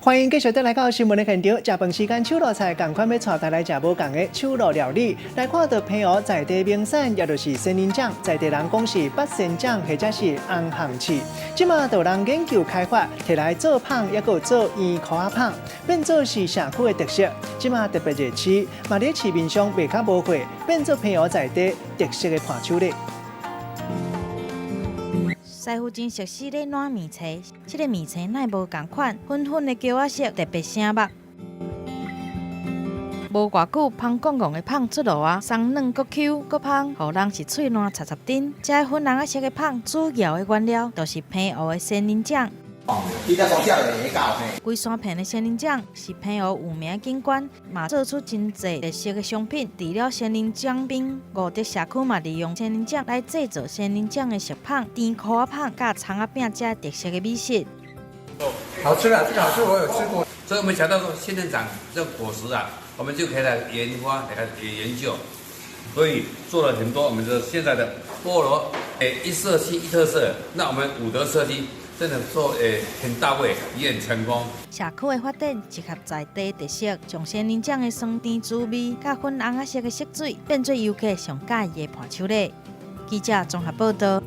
欢迎继续来到新闻的现场。食饭时间，手路菜同款要带大家来食无共的手路料理。来看到平湖在地名产，也就是仙人掌，在地人讲是八仙掌或者是红巷翅。即马有人研究开发，摕来做胖，也有做圆箍仔胖，变做是社区的特色。即马特别热市，嘛伫市面上卖较无货，变做平湖在地特色的伴手礼。 师傅真熟悉咧烂面菜，这个面菜乃无同款，粉粉的姜仔色特别醒目。无偌久，香滚滚的芳出炉啊，松软搁 Q 搁香，互人是喙烂插插丁。这粉红色的芳主要的原料就是平湖的仙人掌。规山片的仙人掌是平湖有名的景观，嘛做出真侪特色的商品。除了仙人掌冰，五德社区嘛利用仙人掌来制作仙人掌的食胖、甜箍仔胖、甲葱仔饼这特色的美食。好吃啊，这个好吃，我有吃过。所以我们想到说仙人掌这果实啊，我们就可以来研发、来研究，所以做了很多我们的现在的菠萝，一色系一特色。那我们五德设计。 真的做很到位，也很成功。社区的发展结合在地特色，将仙人掌的酸甜滋味，甲粉红色的色水，变做游客上喜欢的伴手礼。记者综合报道。